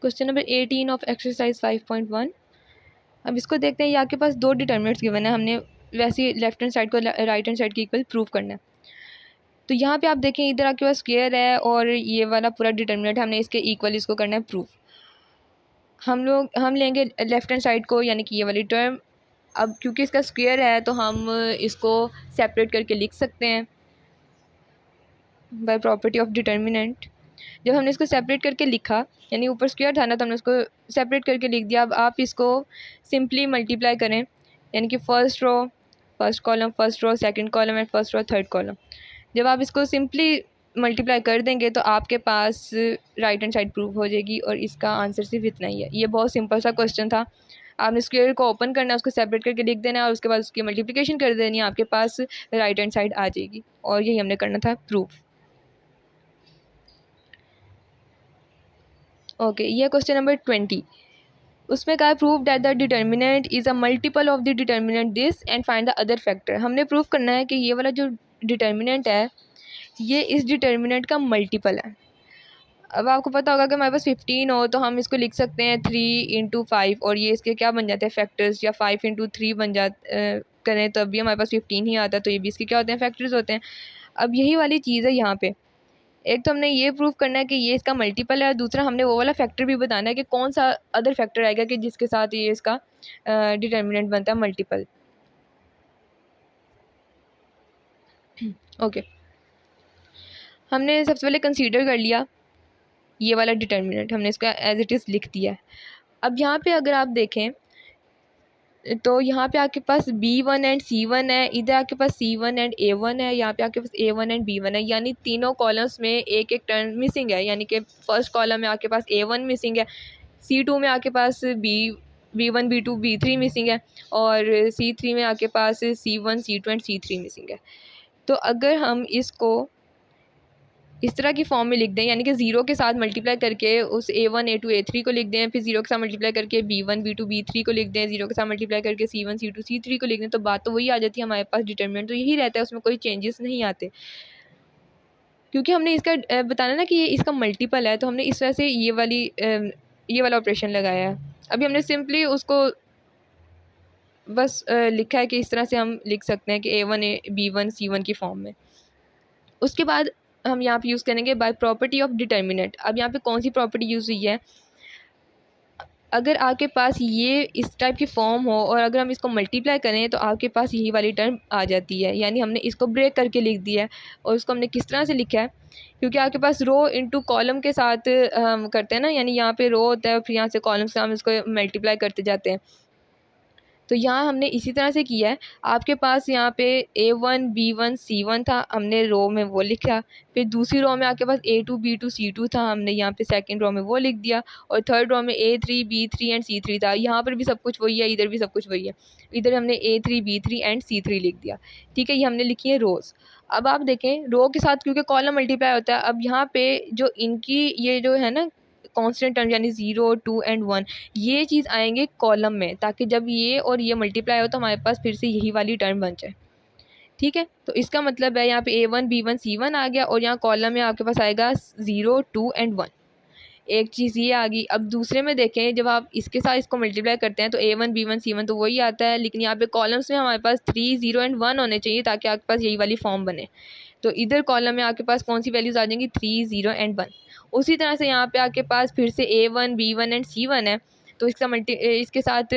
Question number 18 of exercise 5.1। अब इसको देखते हैं। ये आपके पास दो डिटर्मिनेंट्स गिवन है, हमने वैसे लेफ्ट हैंड साइड को राइट हैंड साइड के इक्वल प्रूव करना है। तो यहाँ पे आप देखें इधर आपके पास स्क्वायर है और ये वाला पूरा डिटर्मिनेंट हमने इसके इक्वल इसको करना है प्रूफ। हम लेंगे लेफ्ट हैंड साइड को यानी कि ये वाली टर्म। अब क्योंकि इसका स्क्वायर है तो हम इसको सेपरेट करके लिख सकते हैं बाय प्रॉपर्टी ऑफ डिटर्मिनेंट। जब हमने इसको सेपरेट करके लिखा यानी ऊपर स्क्वायर था ना, तो हमने इसको सेपरेट करके लिख दिया। अब आप इसको सिंपली मल्टीप्लाई करें यानी कि first row first column, first row second column and first row third column. जब आप इसको सिंपली मल्टीप्लाई कर देंगे तो आपके पास राइट हैंड साइड प्रूव हो जाएगी और इसका आंसर सिर्फ इतना ही है। ये बहुत सिंपल सा क्वेश्चन था। आपने स्क्वायर को ओपन करना है, उसको सेपरेट करके लिख देना है और उसके बाद उसकी मल्टीप्लिकेशन कर देनी है, आपके पास राइट हैंड साइड आ जाएगी। और यही हमने करना था प्रूफ। ओके, ये क्वेश्चन नंबर 20। उसमें कहा prove that the determinant is a multiple of the determinant this and find the other factor. हमने प्रूव करना है कि ये वाला जो डिटर्मिनेंट है ये इस डिटर्मिनेंट का मल्टीपल है। अब आपको पता होगा कि हमारे पास 15 हो तो हम इसको लिख सकते हैं 3 × 5 और ये इसके क्या बन जाते हैं फैक्टर्स, या 5 × 3 बन करें तो अभी हमारे पास 15 ही आता है, तो ये भी इसके क्या होते हैं फैक्टर्स होते हैं। अब यही वाली चीज़ है यहाँ पे। एक तो हमने ये प्रूव करना है कि ये इसका मल्टीपल है, दूसरा हमने वो वाला फैक्टर भी बताना है कि कौन सा अदर फैक्टर आएगा कि जिसके साथ ये इसका डिटर्मिनेंट बनता है मल्टीपल। ओके, हमने सबसे पहले कंसीडर कर लिया ये वाला डिटर्मिनेंट, हमने इसका एज इट इज़ लिख दिया है। अब यहाँ पे अगर आप देखें तो यहाँ पे आपके पास B1 एंड C1 है, इधर आपके पास C1 एंड A1 है, यहाँ पे आपके पास A1 एंड B1 है, यानी तीनों कॉलम्स में एक एक टर्म मिसिंग है। यानी कि फर्स्ट कॉलम में आपके पास A1 मिसिंग है, C2 में आपके पास B1 B2 B3 मिसिंग है और C3 में आपके पास C1 C2 and C3 missing है। तो अगर हम इसको इस तरह की फॉर्म में लिख दें यानी कि ज़ीरो के साथ मल्टीप्लाई करके उस A1 A2 A3 को लिख दें, फिर ज़ीरो के साथ मल्टीप्लाई करके B1 B2 B3 को लिख दें, ज़ीरो के साथ मल्टीप्लाई करके C1 C2 C3 को लिख दें, तो बात तो वही आ जाती है। हमारे पास डिटर्मिनेंट तो यही रहता है, उसमें कोई चेंजेस नहीं आते क्योंकि हमने इसका बताना ना कि ये इसका मल्टीपल है, तो हमने इस तरह से ये वाला ऑपरेशन लगाया है। अभी हमने सिंपली उसको बस लिखा है कि इस तरह से हम लिख सकते हैं कि A1 B1 C1 की फॉर्म में। उसके बाद हम यहाँ पे यूज़ करेंगे बाय प्रॉपर्टी ऑफ डिटर्मिनेंट। अब यहाँ पे कौन सी प्रॉपर्टी यूज़ हुई है, अगर आपके पास ये इस टाइप की फॉर्म हो और अगर हम इसको मल्टीप्लाई करें तो आपके पास यही वाली टर्म आ जाती है। यानी हमने इसको ब्रेक करके लिख दिया है और इसको हमने किस तरह से लिखा है, क्योंकि आपके पास रो इनटू कॉलम के साथ हम करते हैं ना, यानी यहाँ पे रो होता है फिर यहाँ से कॉलम से हम इसको मल्टीप्लाई करते जाते हैं। तो यहाँ हमने इसी तरह से किया है। आपके पास यहाँ पे A1 B1 C1 था, हमने रो में वो लिखा। फिर दूसरी रो में आपके पास A2 B2 C2 था, हमने यहाँ पे सेकंड रो में वो लिख दिया। और थर्ड रो में A3 B3 एंड C3 था, यहाँ पर भी सब कुछ वही है, इधर भी सब कुछ वही है। इधर हमने A3 B3 एंड C3 लिख दिया। ठीक है, ये हमने लिखी है रोज़। अब आप देखें रो के साथ क्योंकि कॉलम मल्टीप्लाई होता है, अब यहाँ पे जो इनकी ये जो है ना कांस्टेंट टर्म यानी 0 2 एंड 1 ये चीज़ आएंगे कॉलम में, ताकि जब ये और ये मल्टीप्लाई हो तो हमारे पास फिर से यही वाली टर्म बन जाए। ठीक है, तो इसका मतलब है यहाँ पे A1 B1 C1 आ गया और यहाँ कॉलम में आपके पास आएगा 0 2 एंड 1। एक चीज़ ये आ गई। अब दूसरे में देखें जब आप इसके साथ इसको मल्टीप्लाई करते हैं तो A1 B1 C1 तो वही आता है, लेकिन यहाँ पे कॉलम्स में हमारे पास 3 0 एंड 1 होने चाहिए ताकि आपके पास यही वाली फॉर्म बने। तो इधर कॉलम में आपके पास कौन सी वैल्यूज़ आ जाएंगी 3 0 एंड 1। उसी तरह से यहाँ पे आपके पास फिर से A1 B1 एंड C1 है, तो इसके साथ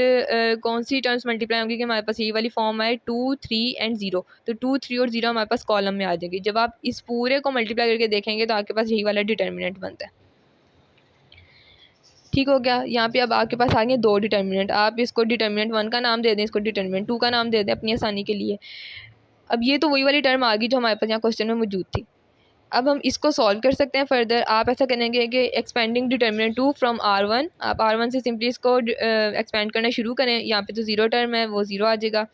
कौन सी टर्म्स मल्टीप्लाई होंगी कि हमारे पास यही वाली फॉर्म है 2 3 एंड 0। तो 2 3 और 0 हमारे पास कॉलम में आ जाएगी। जब आप इस पूरे को मल्टीप्लाई करके देखेंगे तो आपके पास यही वाला डिटर्मिनेंट बनता है। ठीक हो गया। यहाँ पे अब आपके पास आ गए दो डिटर्मिनेंट। आप इसको डिटर्मिनेंट 1 का नाम दे दें, इसको डिटर्मिनेंट 2 का नाम दे दें अपनी आसानी के लिए। अब ये तो वही वाली टर्म आ गई जो हमारे पास यहाँ क्वेश्चन में मौजूद थी। अब हम इसको सॉल्व कर सकते हैं फर्दर। आप ऐसा करेंगे कि एक्सपेंडिंग डिटर्मिनेंट 2 फ्रॉम R1, आप R1 से सिंपली इसको एक्सपेंड करना शुरू करें। यहाँ पे तो 0 टर्म है वो 0 आ जाएगा,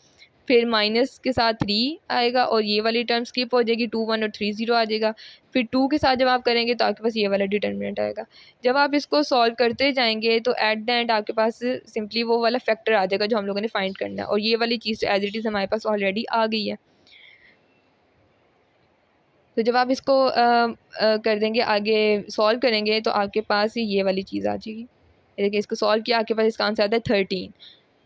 फिर माइनस के साथ 3 आएगा और ये वाली टर्म स्किप हो जाएगी, 2 1 और 3 0 आ जाएगा। फिर 2 के साथ जब आप करेंगे तो आपके पास ये वाला डिटर्मिनेंट आएगा। जब आप इसको सॉल्व करते जाएंगे तो एट द एंड आपके पास सिंपली वो वाला फैक्टर आ जाएगा जो हम लोगों ने फाइंड करना है, और ये वाली चीज़ एज इट इज़ हमारे पास ऑलरेडी आ गई है। तो जब आप इसको कर देंगे आगे सॉल्व करेंगे तो आपके पास ये वाली चीज़ आ जाएगी। देखिए इसको सॉल्व किया, आपके पास इसका आंसर आता है 13।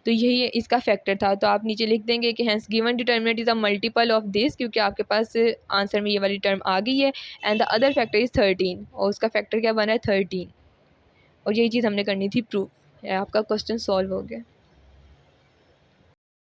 तो यही इसका फैक्टर था। तो आप नीचे लिख देंगे कि hence given determinant is a multiple of this, क्योंकि आपके पास आंसर में ये वाली टर्म आ गई है। And the other factor is 13, और उसका फैक्टर क्या बना है 13। और यही चीज़ हमने करनी थी प्रूफ। आपका क्वेश्चन सॉल्व हो गया।